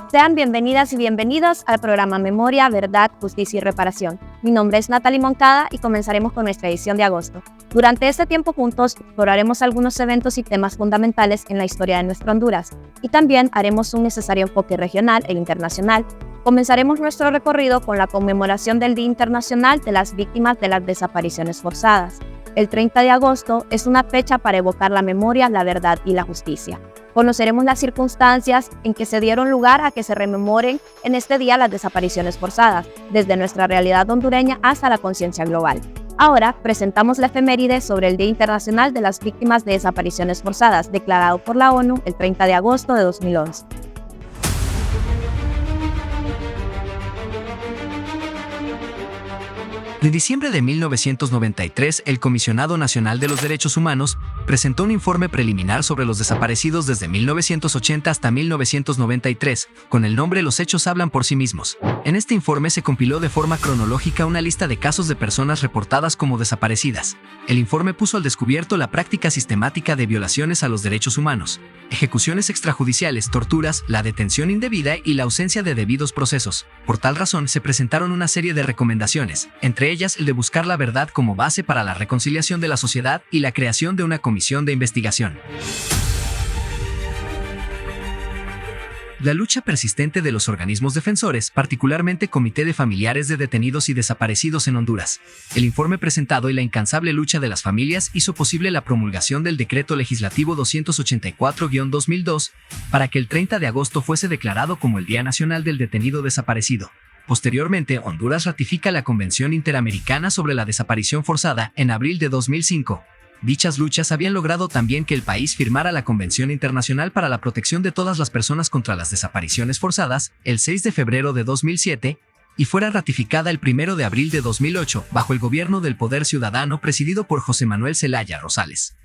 Sean bienvenidas y bienvenidos al programa Memoria, Verdad, Justicia y Reparación. Mi nombre es Natalie Moncada y comenzaremos con nuestra edición de agosto. Durante este tiempo juntos exploraremos algunos eventos y temas fundamentales en la historia de nuestra Honduras y también haremos un necesario enfoque regional e internacional. Comenzaremos nuestro recorrido con la conmemoración del Día Internacional de las Víctimas de las Desapariciones Forzadas. El 30 de agosto es una fecha para evocar la memoria, la verdad y la justicia. Conoceremos las circunstancias en que se dieron lugar a que se rememoren en este día las desapariciones forzadas, desde nuestra realidad hondureña hasta la conciencia global. Ahora presentamos la efeméride sobre el Día Internacional de las Víctimas de Desapariciones Forzadas, declarado por la ONU el 30 de agosto de 2011. En diciembre de 1993, el Comisionado Nacional de los Derechos Humanos presentó un informe preliminar sobre los desaparecidos desde 1980 hasta 1993, con el nombre Los hechos hablan por sí mismos. En este informe se compiló de forma cronológica una lista de casos de personas reportadas como desaparecidas. El informe puso al descubierto la práctica sistemática de violaciones a los derechos humanos, ejecuciones extrajudiciales, torturas, la detención indebida y la ausencia de debidos procesos. Por tal razón, se presentaron una serie de recomendaciones, entre ellas el de buscar la verdad como base para la reconciliación de la sociedad y la creación de una comisión de investigación. La lucha persistente de los organismos defensores, particularmente Comité de Familiares de Detenidos y Desaparecidos en Honduras. El informe presentado y la incansable lucha de las familias hizo posible la promulgación del Decreto Legislativo 284-2002 para que el 30 de agosto fuese declarado como el Día Nacional del Detenido Desaparecido. Posteriormente, Honduras ratifica la Convención Interamericana sobre la Desaparición Forzada en abril de 2005. Dichas luchas habían logrado también que el país firmara la Convención Internacional para la Protección de todas las personas contra las desapariciones forzadas el 6 de febrero de 2007 y fuera ratificada el 1 de abril de 2008 bajo el gobierno del Poder Ciudadano presidido por José Manuel Zelaya Rosales.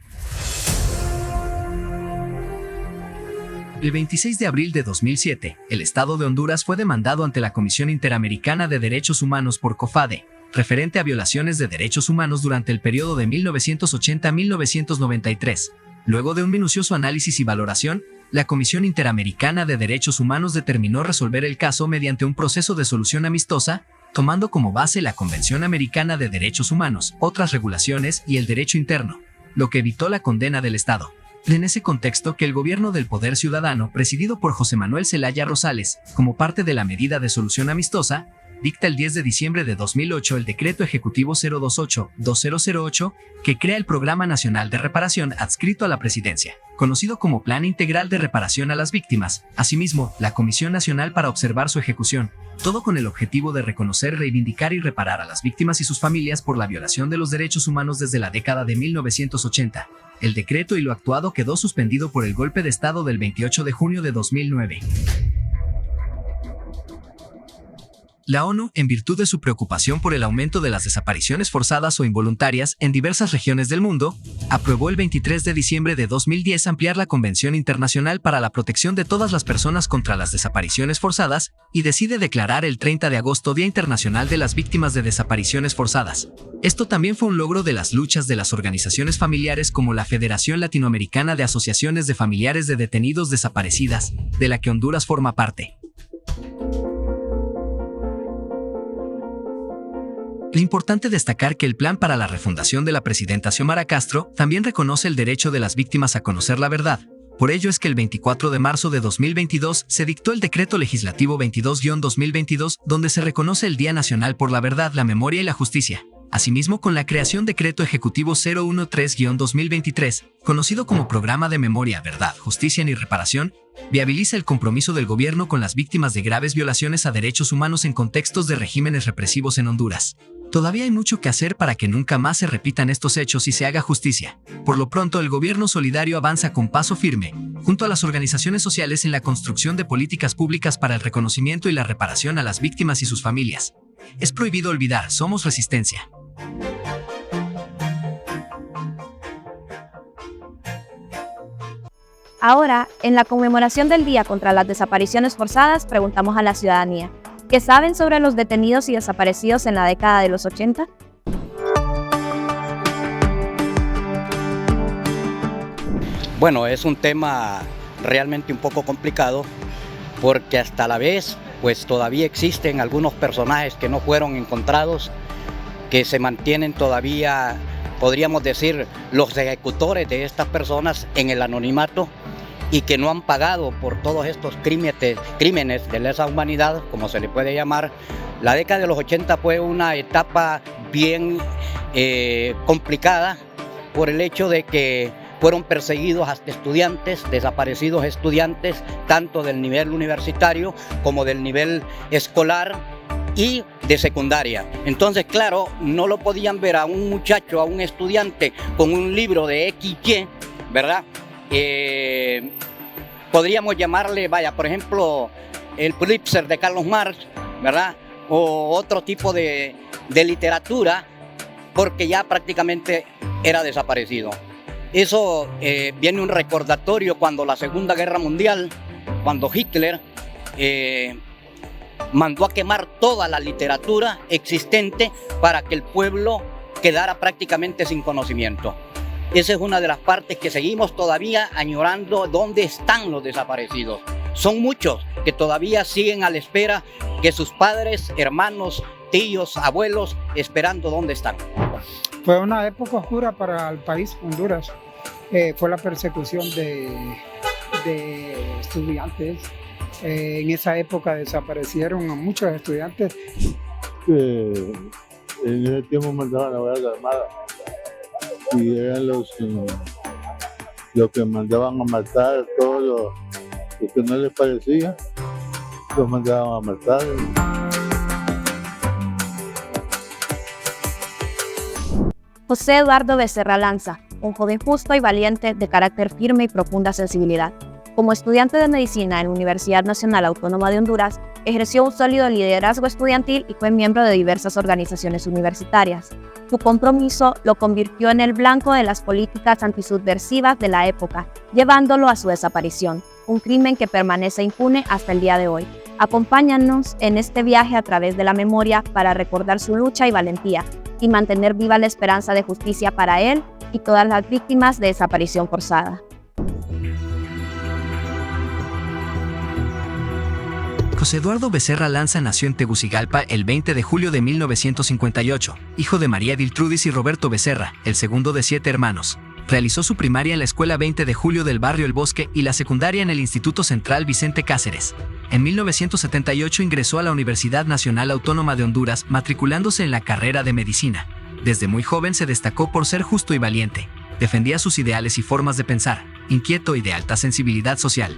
El 26 de abril de 2007, el Estado de Honduras fue demandado ante la Comisión Interamericana de Derechos Humanos por COFADE, referente a violaciones de derechos humanos durante el periodo de 1980 a 1993. Luego de un minucioso análisis y valoración, la Comisión Interamericana de Derechos Humanos determinó resolver el caso mediante un proceso de solución amistosa, tomando como base la Convención Americana de Derechos Humanos, otras regulaciones y el derecho interno, lo que evitó la condena del Estado. En ese contexto que el gobierno del Poder Ciudadano, presidido por José Manuel Zelaya Rosales, como parte de la medida de solución amistosa, dicta el 10 de diciembre de 2008 el Decreto Ejecutivo 028-2008, que crea el Programa Nacional de Reparación adscrito a la Presidencia, conocido como Plan Integral de Reparación a las Víctimas, asimismo, la Comisión Nacional para observar su ejecución, todo con el objetivo de reconocer, reivindicar y reparar a las víctimas y sus familias por la violación de los derechos humanos desde la década de 1980. El decreto y lo actuado quedó suspendido por el golpe de Estado del 28 de junio de 2009. La ONU, en virtud de su preocupación por el aumento de las desapariciones forzadas o involuntarias en diversas regiones del mundo, aprobó el 23 de diciembre de 2010 ampliar la Convención Internacional para la Protección de todas las personas contra las desapariciones forzadas y decide declarar el 30 de agosto Día Internacional de las Víctimas de Desapariciones Forzadas. Esto también fue un logro de las luchas de las organizaciones familiares como la Federación Latinoamericana de Asociaciones de Familiares de Detenidos Desaparecidas, de la que Honduras forma parte. Es importante destacar que el Plan para la Refundación de la Presidenta Xiomara Castro también reconoce el derecho de las víctimas a conocer la verdad. Por ello es que el 24 de marzo de 2022 se dictó el Decreto Legislativo 22-2022, donde se reconoce el Día Nacional por la Verdad, la Memoria y la Justicia. Asimismo, con la creación Decreto Ejecutivo 013-2023, conocido como Programa de Memoria, Verdad, Justicia y Reparación, viabiliza el compromiso del gobierno con las víctimas de graves violaciones a derechos humanos en contextos de regímenes represivos en Honduras. Todavía hay mucho que hacer para que nunca más se repitan estos hechos y se haga justicia. Por lo pronto, el gobierno solidario avanza con paso firme, junto a las organizaciones sociales en la construcción de políticas públicas para el reconocimiento y la reparación a las víctimas y sus familias. Es prohibido olvidar, somos resistencia. Ahora, en la conmemoración del Día contra las Desapariciones Forzadas, preguntamos a la ciudadanía, ¿qué saben sobre los detenidos y desaparecidos en la década de los 80? Bueno, es un tema realmente un poco complicado porque hasta la vez pues todavía existen algunos personajes que no fueron encontrados, que se mantienen todavía, podríamos decir, los ejecutores de estas personas en el anonimato y que no han pagado por todos estos crímenes de lesa humanidad, como se le puede llamar. La década de los 80 fue una etapa bien complicada por el hecho de que fueron perseguidos hasta estudiantes, desaparecidos estudiantes, tanto del nivel universitario como del nivel escolar y de secundaria. Entonces, claro, no lo podían ver a un muchacho, a un estudiante con un libro de XY, ¿verdad? Podríamos llamarle, vaya, por ejemplo, el Pulitzer de Carlos Marx, ¿verdad? O otro tipo de literatura, porque ya prácticamente era desaparecido. Eso viene un recordatorio cuando la Segunda Guerra Mundial, cuando Hitler mandó a quemar toda la literatura existente para que el pueblo quedara prácticamente sin conocimiento. Esa es una de las partes que seguimos todavía añorando, dónde están los desaparecidos. Son muchos que todavía siguen a la espera que sus padres, hermanos, tíos, abuelos, esperando dónde están. Fue una época oscura para el país, Honduras. Fue la persecución de estudiantes. En esa época desaparecieron a muchos estudiantes. En ese tiempo mandaban a la Guardia Armada y eran los que mandaban a matar, todos los que no les parecía, los mandaban a matar. José Eduardo Becerra Lanza, un joven justo y valiente de carácter firme y profunda sensibilidad. Como estudiante de medicina en la Universidad Nacional Autónoma de Honduras, ejerció un sólido liderazgo estudiantil y fue miembro de diversas organizaciones universitarias. Su compromiso lo convirtió en el blanco de las políticas antisubversivas de la época, llevándolo a su desaparición, un crimen que permanece impune hasta el día de hoy. Acompáñanos en este viaje a través de la memoria para recordar su lucha y valentía y mantener viva la esperanza de justicia para él y todas las víctimas de desaparición forzada. José Eduardo Becerra Lanza nació en Tegucigalpa el 20 de julio de 1958, hijo de María Diltrudis y Roberto Becerra, el segundo de 7 hermanos. Realizó su primaria en la Escuela 20 de Julio del barrio El Bosque y la secundaria en el Instituto Central Vicente Cáceres. En 1978 ingresó a la Universidad Nacional Autónoma de Honduras, matriculándose en la carrera de medicina. Desde muy joven se destacó por ser justo y valiente. Defendía sus ideales y formas de pensar, inquieto y de alta sensibilidad social.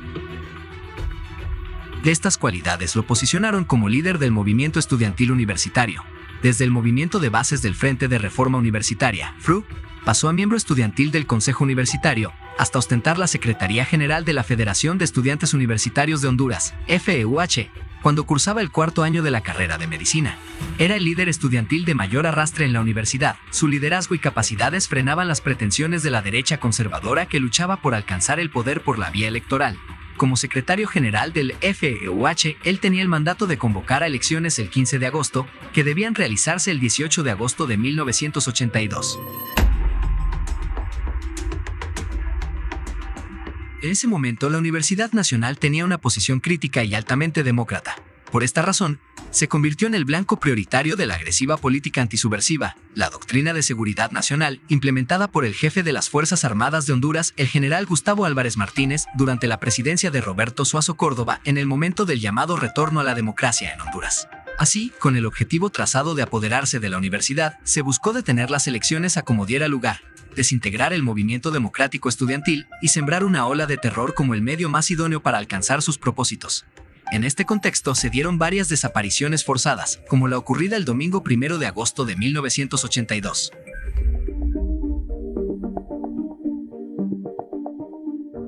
De estas cualidades lo posicionaron como líder del movimiento estudiantil universitario. Desde el movimiento de bases del Frente de Reforma Universitaria, FRU, pasó a miembro estudiantil del Consejo Universitario, hasta ostentar la Secretaría General de la Federación de Estudiantes Universitarios de Honduras, FEUH, cuando cursaba el 4º año de la carrera de medicina. Era el líder estudiantil de mayor arrastre en la universidad. Su liderazgo y capacidades frenaban las pretensiones de la derecha conservadora que luchaba por alcanzar el poder por la vía electoral. Como secretario general del FEUH, él tenía el mandato de convocar a elecciones el 15 de agosto, que debían realizarse el 18 de agosto de 1982. En ese momento, la Universidad Nacional tenía una posición crítica y altamente demócrata. Por esta razón, se convirtió en el blanco prioritario de la agresiva política antisubversiva, la doctrina de seguridad nacional, implementada por el jefe de las Fuerzas Armadas de Honduras, el general Gustavo Álvarez Martínez, durante la presidencia de Roberto Suazo Córdoba, en el momento del llamado retorno a la democracia en Honduras. Así, con el objetivo trazado de apoderarse de la universidad, se buscó detener las elecciones a como diera lugar, desintegrar el movimiento democrático estudiantil y sembrar una ola de terror como el medio más idóneo para alcanzar sus propósitos. En este contexto se dieron varias desapariciones forzadas, como la ocurrida el domingo 1 de agosto de 1982.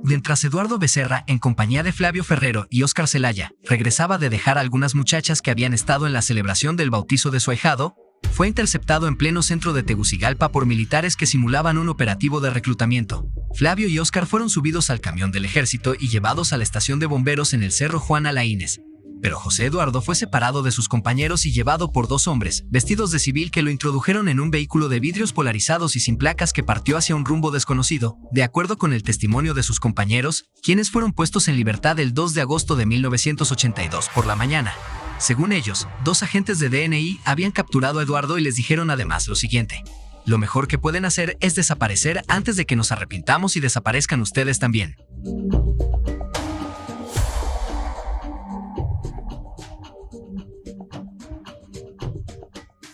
Mientras Eduardo Becerra, en compañía de Flavio Ferrero y Óscar Zelaya, regresaba de dejar a algunas muchachas que habían estado en la celebración del bautizo de su ahijado, fue interceptado en pleno centro de Tegucigalpa por militares que simulaban un operativo de reclutamiento. Flavio y Óscar fueron subidos al camión del ejército y llevados a la estación de bomberos en el Cerro Juan Alaínez, pero José Eduardo fue separado de sus compañeros y llevado por 2 hombres, vestidos de civil, que lo introdujeron en un vehículo de vidrios polarizados y sin placas que partió hacia un rumbo desconocido, de acuerdo con el testimonio de sus compañeros, quienes fueron puestos en libertad el 2 de agosto de 1982 por la mañana. Según ellos, 2 agentes de DNI habían capturado a Eduardo y les dijeron además lo siguiente: lo mejor que pueden hacer es desaparecer antes de que nos arrepintamos y desaparezcan ustedes también.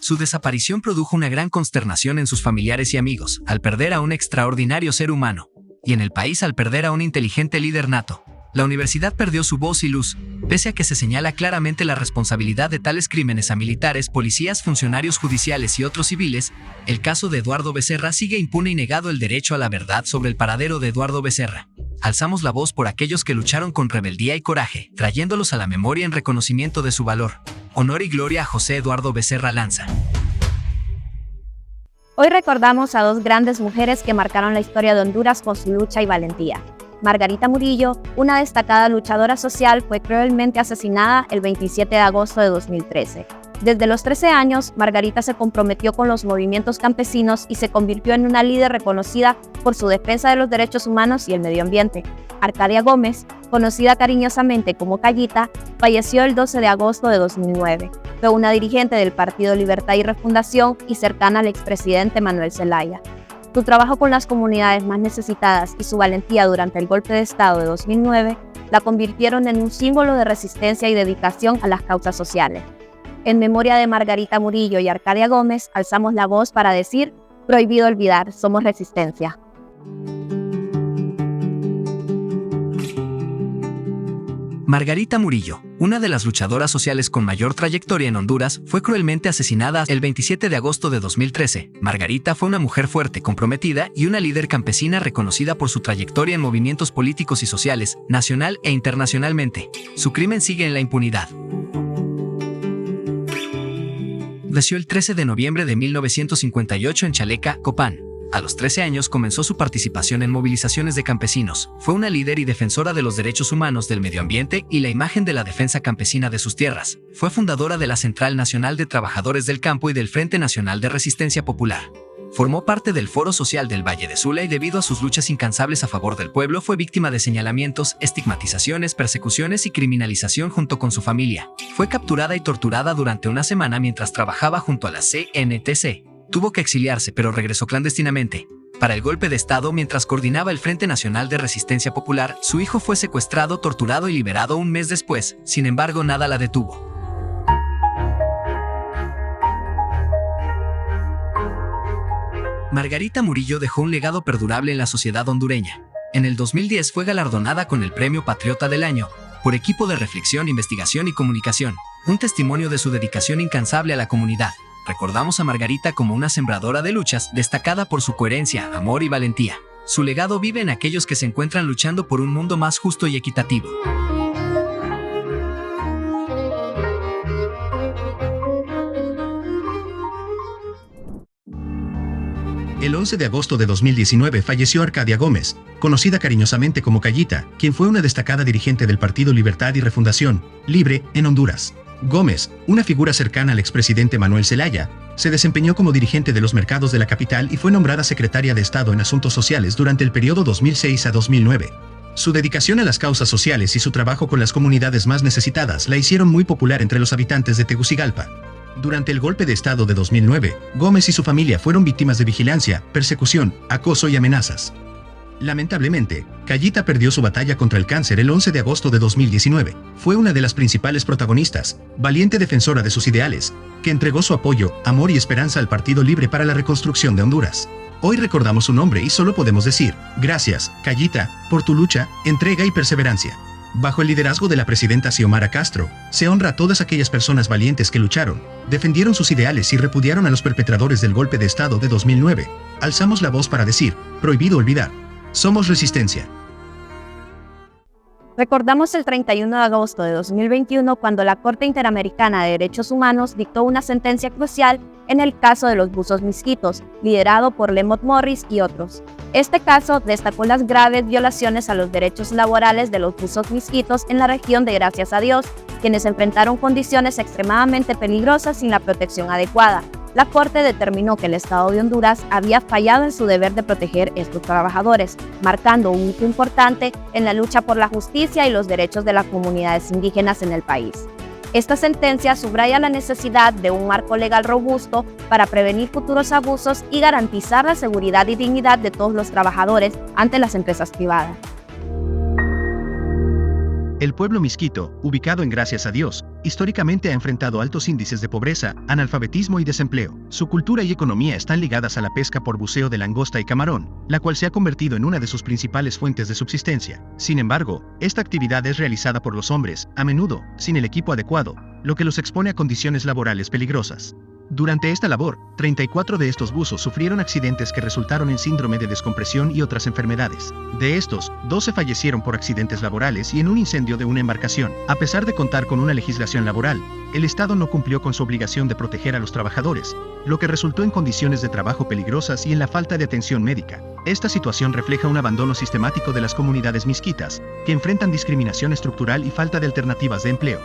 Su desaparición produjo una gran consternación en sus familiares y amigos, al perder a un extraordinario ser humano, y en el país al perder a un inteligente líder nato. La universidad perdió su voz y luz, pese a que se señala claramente la responsabilidad de tales crímenes a militares, policías, funcionarios judiciales y otros civiles. El caso de Eduardo Becerra sigue impune y negado el derecho a la verdad sobre el paradero de Eduardo Becerra. Alzamos la voz por aquellos que lucharon con rebeldía y coraje, trayéndolos a la memoria en reconocimiento de su valor. Honor y gloria a José Eduardo Becerra Lanza. Hoy recordamos a 2 grandes mujeres que marcaron la historia de Honduras con su lucha y valentía. Margarita Murillo, una destacada luchadora social, fue cruelmente asesinada el 27 de agosto de 2013. Desde los 13 años, Margarita se comprometió con los movimientos campesinos y se convirtió en una líder reconocida por su defensa de los derechos humanos y el medio ambiente. Arcadia Gómez, conocida cariñosamente como Callita, falleció el 12 de agosto de 2009. Fue una dirigente del Partido Libertad y Refundación y cercana al expresidente Manuel Zelaya. Su trabajo con las comunidades más necesitadas y su valentía durante el golpe de Estado de 2009 la convirtieron en un símbolo de resistencia y dedicación a las causas sociales. En memoria de Margarita Murillo y Arcadia Gómez, alzamos la voz para decir: prohibido olvidar, somos resistencia. Margarita Murillo, una de las luchadoras sociales con mayor trayectoria en Honduras, fue cruelmente asesinada el 27 de agosto de 2013. Margarita fue una mujer fuerte, comprometida y una líder campesina reconocida por su trayectoria en movimientos políticos y sociales, nacional e internacionalmente. Su crimen sigue en la impunidad. Nació el 13 de noviembre de 1958 en Chaleca, Copán. A los 13 años comenzó su participación en movilizaciones de campesinos. Fue una líder y defensora de los derechos humanos, del medio ambiente y la imagen de la defensa campesina de sus tierras. Fue fundadora de la Central Nacional de Trabajadores del Campo y del Frente Nacional de Resistencia Popular. Formó parte del Foro Social del Valle de Sula y debido a sus luchas incansables a favor del pueblo fue víctima de señalamientos, estigmatizaciones, persecuciones y criminalización junto con su familia. Fue capturada y torturada durante una semana mientras trabajaba junto a la CNTC. Tuvo que exiliarse, pero regresó clandestinamente. Para el golpe de Estado, mientras coordinaba el Frente Nacional de Resistencia Popular, su hijo fue secuestrado, torturado y liberado un mes después. Sin embargo, nada la detuvo. Margarita Murillo dejó un legado perdurable en la sociedad hondureña. En el 2010 fue galardonada con el Premio Patriota del Año por equipo de reflexión, investigación y comunicación, un testimonio de su dedicación incansable a la comunidad. Recordamos a Margarita como una sembradora de luchas, destacada por su coherencia, amor y valentía. Su legado vive en aquellos que se encuentran luchando por un mundo más justo y equitativo. El 11 de agosto de 2019 falleció Arcadia Gómez, conocida cariñosamente como Callita, quien fue una destacada dirigente del Partido Libertad y Refundación, Libre, en Honduras. Gómez, una figura cercana al expresidente Manuel Zelaya, se desempeñó como dirigente de los mercados de la capital y fue nombrada secretaria de Estado en Asuntos Sociales durante el periodo 2006 a 2009. Su dedicación a las causas sociales y su trabajo con las comunidades más necesitadas la hicieron muy popular entre los habitantes de Tegucigalpa. Durante el golpe de Estado de 2009, Gómez y su familia fueron víctimas de vigilancia, persecución, acoso y amenazas. Lamentablemente, Callita perdió su batalla contra el cáncer el 11 de agosto de 2019. Fue una de las principales protagonistas, valiente defensora de sus ideales, que entregó su apoyo, amor y esperanza al Partido Libre para la reconstrucción de Honduras. Hoy recordamos su nombre y solo podemos decir, gracias, Callita, por tu lucha, entrega y perseverancia. Bajo el liderazgo de la presidenta Xiomara Castro, se honra a todas aquellas personas valientes que lucharon, defendieron sus ideales y repudiaron a los perpetradores del golpe de Estado de 2009. Alzamos la voz para decir, prohibido olvidar. Somos resistencia. Recordamos el 31 de agosto de 2021 cuando la Corte Interamericana de Derechos Humanos dictó una sentencia crucial en el caso de los buzos misquitos, liderado por Lemot Morris y otros. Este caso destacó las graves violaciones a los derechos laborales de los buzos misquitos en la región de Gracias a Dios, quienes enfrentaron condiciones extremadamente peligrosas sin la protección adecuada. La Corte determinó que el Estado de Honduras había fallado en su deber de proteger a estos trabajadores, marcando un hito importante en la lucha por la justicia y los derechos de las comunidades indígenas en el país. Esta sentencia subraya la necesidad de un marco legal robusto para prevenir futuros abusos y garantizar la seguridad y dignidad de todos los trabajadores ante las empresas privadas. El pueblo misquito, ubicado en Gracias a Dios, históricamente ha enfrentado altos índices de pobreza, analfabetismo y desempleo. Su cultura y economía están ligadas a la pesca por buceo de langosta y camarón, la cual se ha convertido en una de sus principales fuentes de subsistencia. Sin embargo, esta actividad es realizada por los hombres, a menudo, sin el equipo adecuado, lo que los expone a condiciones laborales peligrosas. Durante esta labor, 34 de estos buzos sufrieron accidentes que resultaron en síndrome de descompresión y otras enfermedades. De estos, 12 fallecieron por accidentes laborales y en un incendio de una embarcación. A pesar de contar con una legislación laboral, el Estado no cumplió con su obligación de proteger a los trabajadores, lo que resultó en condiciones de trabajo peligrosas y en la falta de atención médica. Esta situación refleja un abandono sistemático de las comunidades misquitas, que enfrentan discriminación estructural y falta de alternativas de empleo.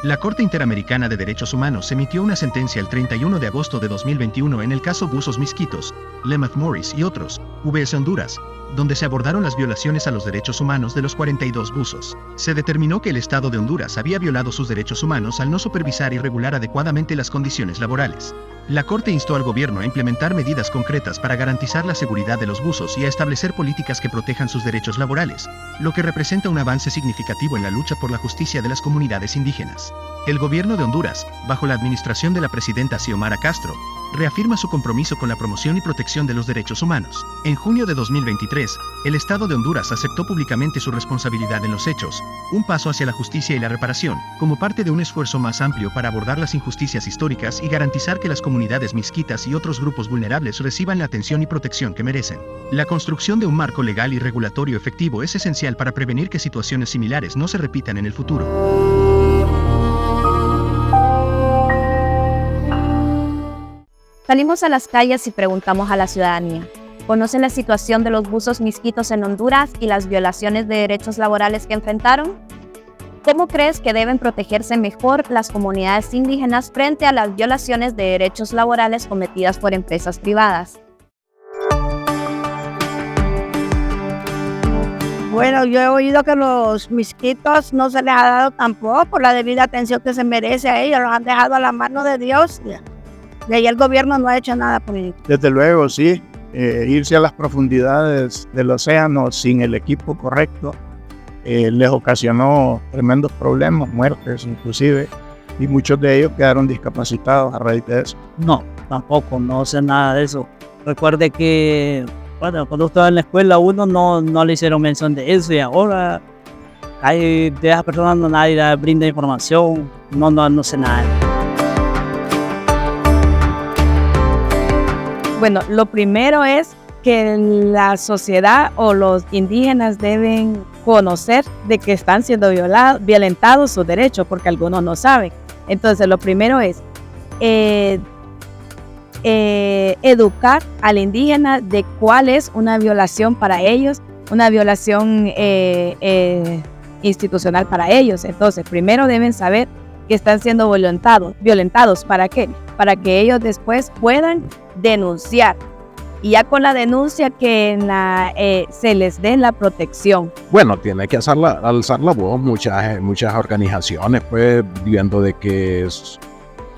La Corte Interamericana de Derechos Humanos emitió una sentencia el 31 de agosto de 2021 en el caso Buzos Misquitos, Lemeth Morris y otros, VS Honduras, donde se abordaron las violaciones a los derechos humanos de los 42 buzos. Se determinó que el Estado de Honduras había violado sus derechos humanos al no supervisar y regular adecuadamente las condiciones laborales. La Corte instó al gobierno a implementar medidas concretas para garantizar la seguridad de los buzos y a establecer políticas que protejan sus derechos laborales, lo que representa un avance significativo en la lucha por la justicia de las comunidades indígenas. El gobierno de Honduras, bajo la administración de la presidenta Xiomara Castro, reafirma su compromiso con la promoción y protección de los derechos humanos. En junio de 2023, el Estado de Honduras aceptó públicamente su responsabilidad en los hechos, un paso hacia la justicia y la reparación, como parte de un esfuerzo más amplio para abordar las injusticias históricas y garantizar que las comunidades misquitas y otros grupos vulnerables reciban la atención y protección que merecen. La construcción de un marco legal y regulatorio efectivo es esencial para prevenir que situaciones similares no se repitan en el futuro. Salimos a las calles y preguntamos a la ciudadanía. ¿Conocen la situación de los buzos misquitos en Honduras y las violaciones de derechos laborales que enfrentaron? ¿Cómo crees que deben protegerse mejor las comunidades indígenas frente a las violaciones de derechos laborales cometidas por empresas privadas? Bueno, yo he oído que los misquitos no se les ha dado tampoco por la debida atención que se merece a ellos, los han dejado a la mano de Dios. De ahí el gobierno no ha hecho nada por ellos. Desde luego, sí. Irse a las profundidades del océano sin el equipo correcto les ocasionó tremendos problemas, muertes inclusive, y muchos de ellos quedaron discapacitados a raíz de eso. No, tampoco, no sé nada de eso. Recuerde que, bueno, cuando estaba en la escuela uno no le hicieron mención de eso y ahora hay de esas personas no nadie brinda información, no sé nada. Bueno, lo primero es que la sociedad o los indígenas deben conocer de que están siendo violentados sus derechos, porque algunos no saben. Entonces, lo primero es educar al indígena de cuál es una violación para ellos, una violación institucional para ellos. Entonces, primero deben saber que están siendo violentados. ¿Para qué? Para que ellos después puedan denunciar. Y ya con la denuncia que se les dé la protección. Bueno, tiene que alzar la voz muchas organizaciones, pues, viendo de que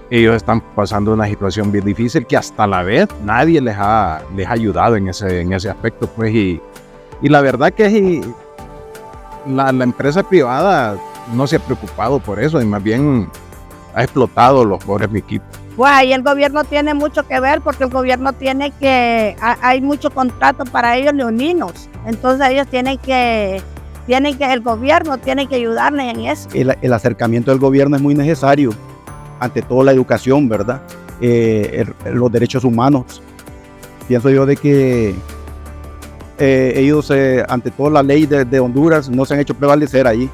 ellos están pasando una situación bien difícil que hasta la vez nadie les ha ayudado en ese aspecto, pues, y la verdad que la empresa privada no se ha preocupado por eso y más bien ha explotado los pobres misquitos. Pues ahí el gobierno tiene mucho que ver porque el gobierno hay mucho contrato para ellos leoninos, entonces ellos el gobierno tiene que ayudarles en eso. El acercamiento del gobierno es muy necesario, ante todo la educación, ¿verdad? Los derechos humanos. Pienso yo de que ellos, ante todo la ley de Honduras, no se han hecho prevalecer ahí,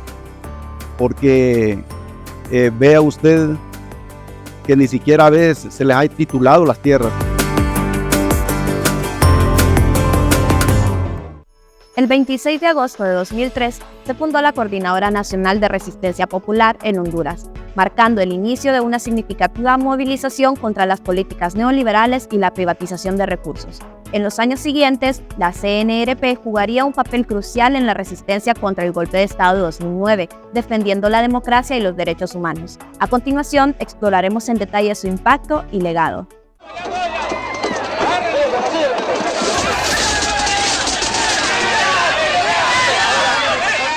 porque vea usted que ni siquiera a veces se les ha titulado las tierras. El 26 de agosto de 2003 se fundó la Coordinadora Nacional de Resistencia Popular en Honduras, marcando el inicio de una significativa movilización contra las políticas neoliberales y la privatización de recursos. En los años siguientes, la CNRP jugaría un papel crucial en la resistencia contra el golpe de Estado de 2009, defendiendo la democracia y los derechos humanos. A continuación, exploraremos en detalle su impacto y legado.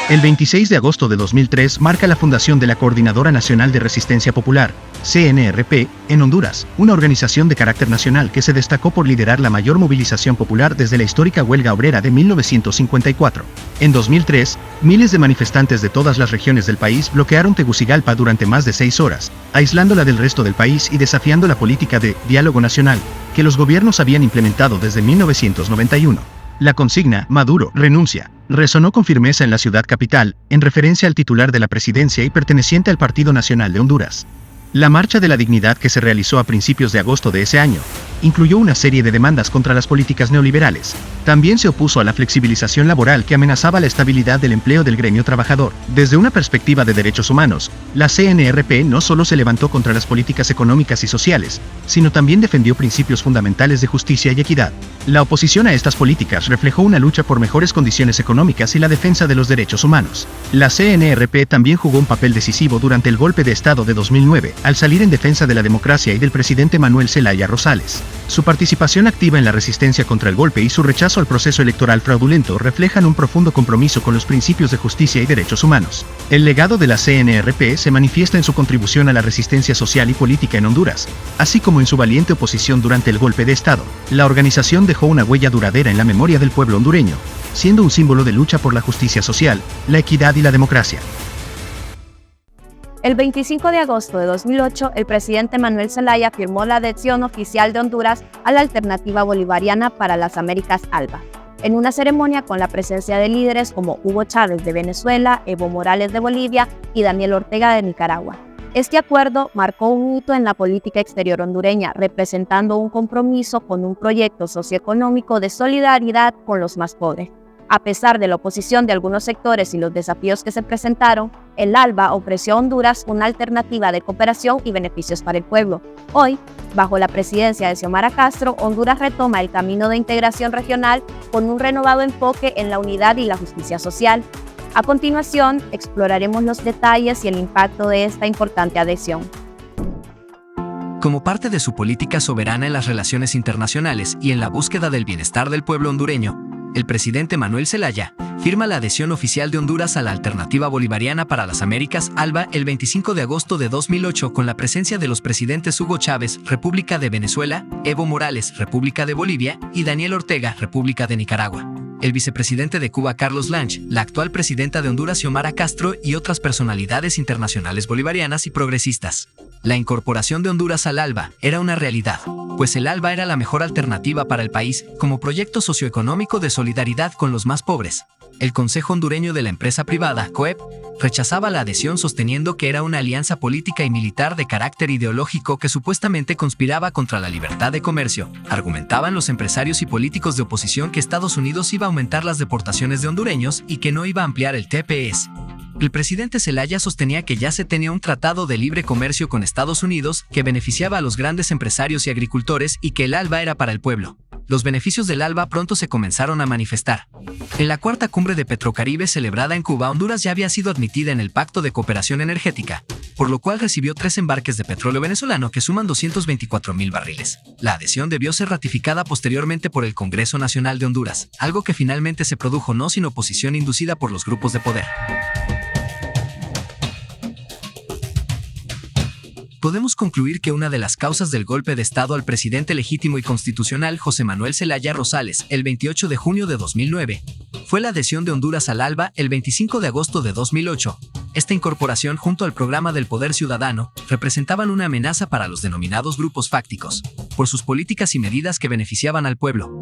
El 26 de agosto de 2003 marca la fundación de la Coordinadora Nacional de Resistencia Popular, CNRP, en Honduras, una organización de carácter nacional que se destacó por liderar la mayor movilización popular desde la histórica huelga obrera de 1954. En 2003, miles de manifestantes de todas las regiones del país bloquearon Tegucigalpa durante más de 6 horas, aislándola del resto del país y desafiando la política de diálogo nacional que los gobiernos habían implementado desde 1991. La consigna, Maduro, renuncia, resonó con firmeza en la ciudad capital, en referencia al titular de la presidencia y perteneciente al Partido Nacional de Honduras. La Marcha de la Dignidad que se realizó a principios de agosto de ese año, incluyó una serie de demandas contra las políticas neoliberales. También se opuso a la flexibilización laboral que amenazaba la estabilidad del empleo del gremio trabajador. Desde una perspectiva de derechos humanos, la CNRP no solo se levantó contra las políticas económicas y sociales, sino también defendió principios fundamentales de justicia y equidad. La oposición a estas políticas reflejó una lucha por mejores condiciones económicas y la defensa de los derechos humanos. La CNRP también jugó un papel decisivo durante el golpe de Estado de 2009, al salir en defensa de la democracia y del presidente Manuel Zelaya Rosales. Su participación activa en la resistencia contra el golpe y su rechazo al proceso electoral fraudulento reflejan un profundo compromiso con los principios de justicia y derechos humanos. El legado de la CNRP se manifiesta en su contribución a la resistencia social y política en Honduras, así como en su valiente oposición durante el golpe de Estado. La organización dejó una huella duradera en la memoria del pueblo hondureño, siendo un símbolo de lucha por la justicia social, la equidad y la democracia. El 25 de agosto de 2008, el presidente Manuel Zelaya firmó la adhesión oficial de Honduras a la Alternativa Bolivariana para las Américas ALBA, en una ceremonia con la presencia de líderes como Hugo Chávez de Venezuela, Evo Morales de Bolivia y Daniel Ortega de Nicaragua. Este acuerdo marcó un hito en la política exterior hondureña, representando un compromiso con un proyecto socioeconómico de solidaridad con los más pobres. A pesar de la oposición de algunos sectores y los desafíos que se presentaron, el ALBA ofreció a Honduras una alternativa de cooperación y beneficios para el pueblo. Hoy, bajo la presidencia de Xiomara Castro, Honduras retoma el camino de integración regional con un renovado enfoque en la unidad y la justicia social. A continuación, exploraremos los detalles y el impacto de esta importante adhesión. Como parte de su política soberana en las relaciones internacionales y en la búsqueda del bienestar del pueblo hondureño, el presidente Manuel Zelaya firma la adhesión oficial de Honduras a la Alternativa Bolivariana para las Américas ALBA el 25 de agosto de 2008 con la presencia de los presidentes Hugo Chávez, República de Venezuela, Evo Morales, República de Bolivia, y Daniel Ortega, República de Nicaragua. El vicepresidente de Cuba, Carlos Lange, la actual presidenta de Honduras, Xiomara Castro, y otras personalidades internacionales bolivarianas y progresistas. La incorporación de Honduras al ALBA era una realidad, pues el ALBA era la mejor alternativa para el país como proyecto socioeconómico de solidaridad con los más pobres. El Consejo Hondureño de la empresa privada, COEP, rechazaba la adhesión sosteniendo que era una alianza política y militar de carácter ideológico que supuestamente conspiraba contra la libertad de comercio. Argumentaban los empresarios y políticos de oposición que Estados Unidos iba a aumentar las deportaciones de hondureños y que no iba a ampliar el TPS. El presidente Zelaya sostenía que ya se tenía un tratado de libre comercio con Estados Unidos que beneficiaba a los grandes empresarios y agricultores y que el ALBA era para el pueblo. Los beneficios del ALBA pronto se comenzaron a manifestar. En la cuarta cumbre de Petrocaribe celebrada en Cuba, Honduras ya había sido admitida en el Pacto de Cooperación Energética, por lo cual recibió 3 embarques de petróleo venezolano que suman 224,000 barriles. La adhesión debió ser ratificada posteriormente por el Congreso Nacional de Honduras, algo que finalmente se produjo no sin oposición inducida por los grupos de poder. Podemos concluir que una de las causas del golpe de Estado al presidente legítimo y constitucional José Manuel Zelaya Rosales el 28 de junio de 2009 fue la adhesión de Honduras al ALBA el 25 de agosto de 2008. Esta incorporación junto al programa del Poder Ciudadano representaban una amenaza para los denominados grupos fácticos, por sus políticas y medidas que beneficiaban al pueblo.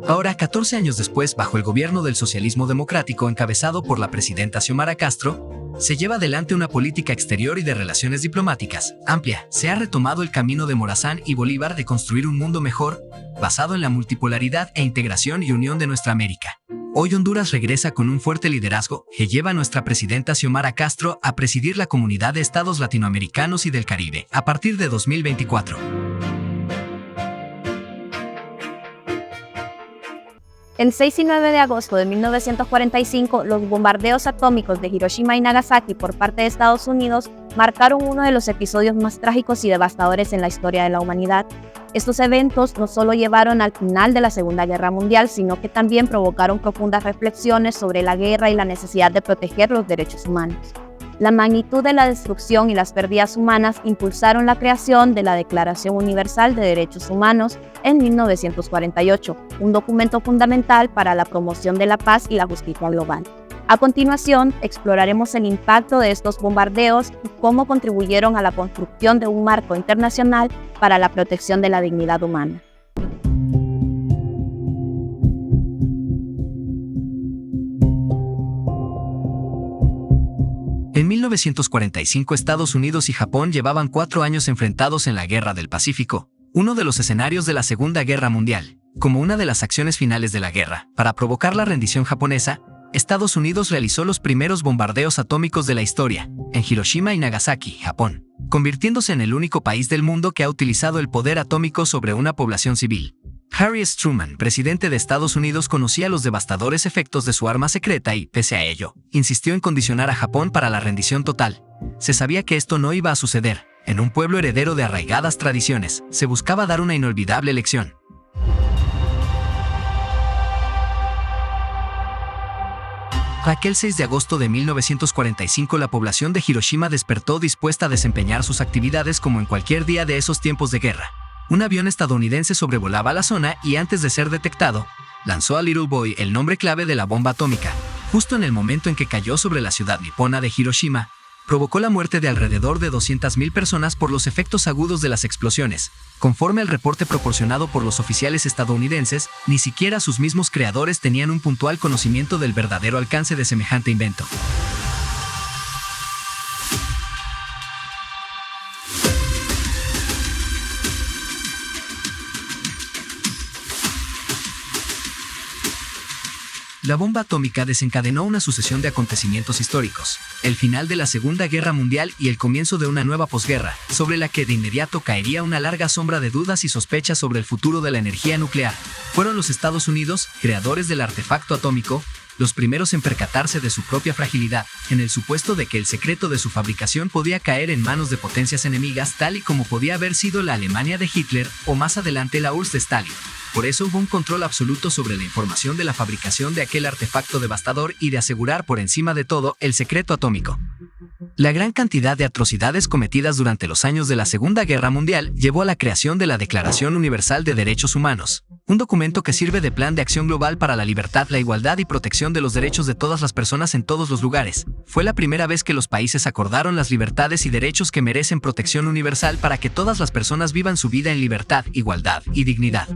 Ahora, 14 años después, bajo el gobierno del socialismo democrático encabezado por la presidenta Xiomara Castro, se lleva adelante una política exterior y de relaciones diplomáticas amplia. Se ha retomado el camino de Morazán y Bolívar de construir un mundo mejor, basado en la multipolaridad e integración y unión de nuestra América. Hoy Honduras regresa con un fuerte liderazgo que lleva a nuestra presidenta Xiomara Castro a presidir la Comunidad de Estados Latinoamericanos y del Caribe a partir de 2024. El 6 y 9 de agosto de 1945, los bombardeos atómicos de Hiroshima y Nagasaki por parte de Estados Unidos marcaron uno de los episodios más trágicos y devastadores en la historia de la humanidad. Estos eventos no solo llevaron al final de la Segunda Guerra Mundial, sino que también provocaron profundas reflexiones sobre la guerra y la necesidad de proteger los derechos humanos. La magnitud de la destrucción y las pérdidas humanas impulsaron la creación de la Declaración Universal de Derechos Humanos en 1948, un documento fundamental para la promoción de la paz y la justicia global. A continuación, exploraremos el impacto de estos bombardeos y cómo contribuyeron a la construcción de un marco internacional para la protección de la dignidad humana. En 1945, Estados Unidos y Japón llevaban 4 años enfrentados en la Guerra del Pacífico, uno de los escenarios de la Segunda Guerra Mundial. Como una de las acciones finales de la guerra, para provocar la rendición japonesa, Estados Unidos realizó los primeros bombardeos atómicos de la historia, en Hiroshima y Nagasaki, Japón, convirtiéndose en el único país del mundo que ha utilizado el poder atómico sobre una población civil. Harry S. Truman, presidente de Estados Unidos, conocía los devastadores efectos de su arma secreta y, pese a ello, insistió en condicionar a Japón para la rendición total. Se sabía que esto no iba a suceder. En un pueblo heredero de arraigadas tradiciones, se buscaba dar una inolvidable lección. Aquel 6 de agosto de 1945, la población de Hiroshima despertó dispuesta a desempeñar sus actividades como en cualquier día de esos tiempos de guerra. Un avión estadounidense sobrevolaba la zona y, antes de ser detectado, lanzó a Little Boy el nombre clave de la bomba atómica. Justo en el momento en que cayó sobre la ciudad nipona de Hiroshima, provocó la muerte de alrededor de 200.000 personas por los efectos agudos de las explosiones. Conforme al reporte proporcionado por los oficiales estadounidenses, ni siquiera sus mismos creadores tenían un puntual conocimiento del verdadero alcance de semejante invento. La bomba atómica desencadenó una sucesión de acontecimientos históricos, el final de la Segunda Guerra Mundial y el comienzo de una nueva posguerra, sobre la que de inmediato caería una larga sombra de dudas y sospechas sobre el futuro de la energía nuclear. Fueron los Estados Unidos, creadores del artefacto atómico, los primeros en percatarse de su propia fragilidad, en el supuesto de que el secreto de su fabricación podía caer en manos de potencias enemigas, tal y como podía haber sido la Alemania de Hitler o más adelante la URSS de Stalin. Por eso hubo un control absoluto sobre la información de la fabricación de aquel artefacto devastador y de asegurar por encima de todo el secreto atómico. La gran cantidad de atrocidades cometidas durante los años de la Segunda Guerra Mundial llevó a la creación de la Declaración Universal de Derechos Humanos, un documento que sirve de plan de acción global para la libertad, la igualdad y protección de los derechos de todas las personas en todos los lugares. Fue la primera vez que los países acordaron las libertades y derechos que merecen protección universal para que todas las personas vivan su vida en libertad, igualdad y dignidad.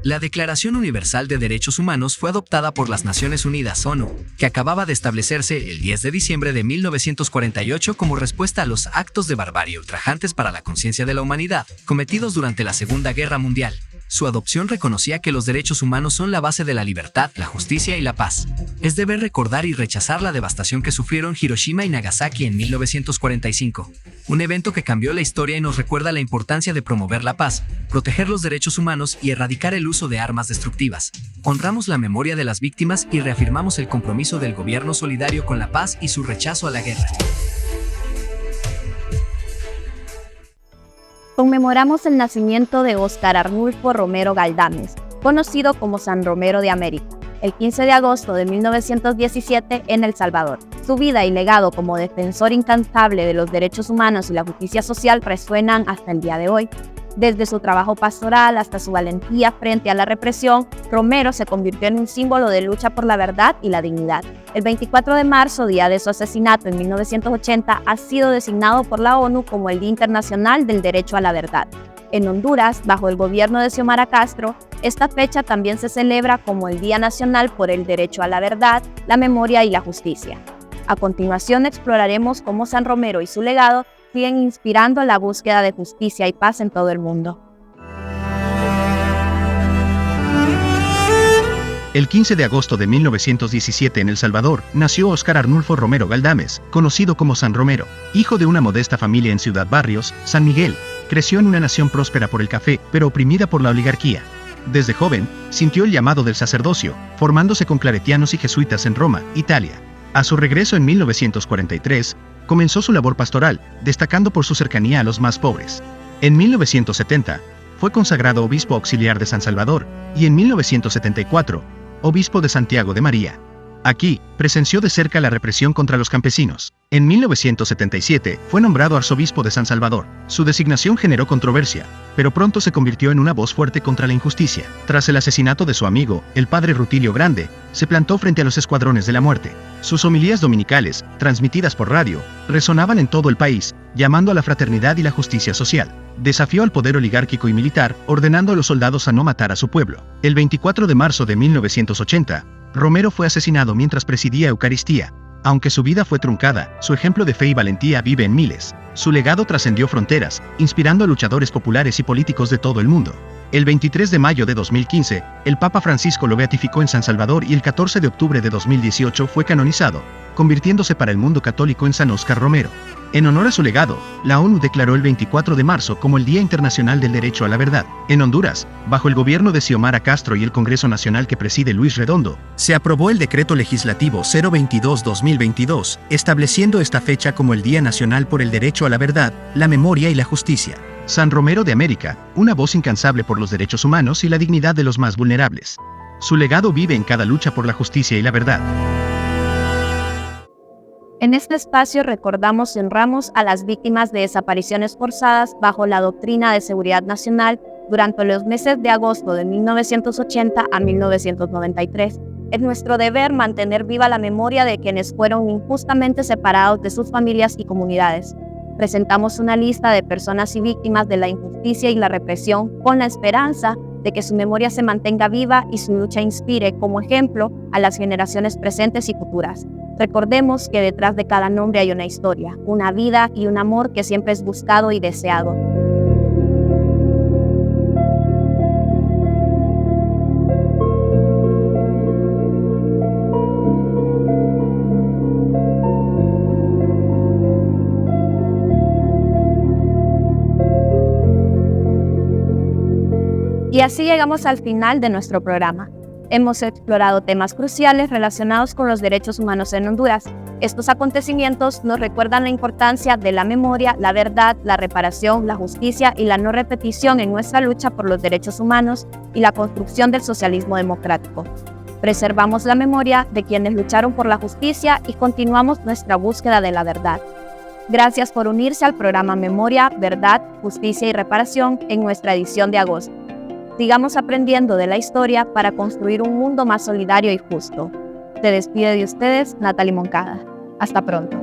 La Declaración Universal de Derechos Humanos fue adoptada por las Naciones Unidas, ONU, que acababa de establecerse el 10 de diciembre de 1948 como respuesta a los actos de barbarie ultrajantes para la conciencia de la humanidad, cometidos durante la Segunda Guerra Mundial. Su adopción reconocía que los derechos humanos son la base de la libertad, la justicia y la paz. Es deber recordar y rechazar la devastación que sufrieron Hiroshima y Nagasaki en 1945, un evento que cambió la historia y nos recuerda la importancia de promover la paz, proteger los derechos humanos y erradicar el uso de armas destructivas. Honramos la memoria de las víctimas y reafirmamos el compromiso del gobierno solidario con la paz y su rechazo a la guerra. Conmemoramos el nacimiento de Óscar Arnulfo Romero Galdames, conocido como San Romero de América, el 15 de agosto de 1917 en El Salvador. Su vida y legado como defensor incansable de los derechos humanos y la justicia social resuenan hasta el día de hoy. Desde su trabajo pastoral hasta su valentía frente a la represión, Romero se convirtió en un símbolo de lucha por la verdad y la dignidad. El 24 de marzo, día de su asesinato en 1980, ha sido designado por la ONU como el Día Internacional del Derecho a la Verdad. En Honduras, bajo el gobierno de Xiomara Castro, esta fecha también se celebra como el Día Nacional por el Derecho a la Verdad, la Memoria y la Justicia. A continuación exploraremos cómo San Romero y su legado siguen inspirando la búsqueda de justicia y paz en todo el mundo. El 15 de agosto de 1917 en El Salvador, nació Óscar Arnulfo Romero Galdames, conocido como San Romero. Hijo de una modesta familia en Ciudad Barrios, San Miguel, creció en una nación próspera por el café, pero oprimida por la oligarquía. Desde joven, sintió el llamado del sacerdocio, formándose con claretianos y jesuitas en Roma, Italia. A su regreso en 1943, comenzó su labor pastoral, destacando por su cercanía a los más pobres. En 1970, fue consagrado obispo auxiliar de San Salvador, y en 1974, obispo de Santiago de María. Aquí, presenció de cerca la represión contra los campesinos. En 1977, fue nombrado arzobispo de San Salvador. Su designación generó controversia, pero pronto se convirtió en una voz fuerte contra la injusticia. Tras el asesinato de su amigo, el padre Rutilio Grande, se plantó frente a los escuadrones de la muerte. Sus homilías dominicales, transmitidas por radio, resonaban en todo el país, llamando a la fraternidad y la justicia social. Desafió al poder oligárquico y militar, ordenando a los soldados a no matar a su pueblo. El 24 de marzo de 1980, Romero fue asesinado mientras presidía Eucaristía. Aunque su vida fue truncada, su ejemplo de fe y valentía vive en miles. Su legado trascendió fronteras, inspirando a luchadores populares y políticos de todo el mundo. El 23 de mayo de 2015, el Papa Francisco lo beatificó en San Salvador y el 14 de octubre de 2018 fue canonizado, convirtiéndose para el mundo católico en San Óscar Romero. En honor a su legado, la ONU declaró el 24 de marzo como el Día Internacional del Derecho a la Verdad. En Honduras, bajo el gobierno de Xiomara Castro y el Congreso Nacional que preside Luis Redondo, se aprobó el Decreto Legislativo 022-2022, estableciendo esta fecha como el Día Nacional por el Derecho a la Verdad, la Memoria y la Justicia. San Romero de América, una voz incansable por los derechos humanos y la dignidad de los más vulnerables. Su legado vive en cada lucha por la justicia y la verdad. En este espacio recordamos y honramos a las víctimas de desapariciones forzadas bajo la doctrina de seguridad nacional durante los meses de agosto de 1980 a 1993. Es nuestro deber mantener viva la memoria de quienes fueron injustamente separados de sus familias y comunidades. Presentamos una lista de personas y víctimas de la injusticia y la represión con la esperanza de que su memoria se mantenga viva y su lucha inspire como ejemplo a las generaciones presentes y futuras. Recordemos que detrás de cada nombre hay una historia, una vida y un amor que siempre es buscado y deseado. Y así llegamos al final de nuestro programa. Hemos explorado temas cruciales relacionados con los derechos humanos en Honduras. Estos acontecimientos nos recuerdan la importancia de la memoria, la verdad, la reparación, la justicia y la no repetición en nuestra lucha por los derechos humanos y la construcción del socialismo democrático. Preservamos la memoria de quienes lucharon por la justicia y continuamos nuestra búsqueda de la verdad. Gracias por unirse al programa Memoria, Verdad, Justicia y Reparación en nuestra edición de agosto. Sigamos aprendiendo de la historia para construir un mundo más solidario y justo. Se despide de ustedes, Natalie Moncada. Hasta pronto.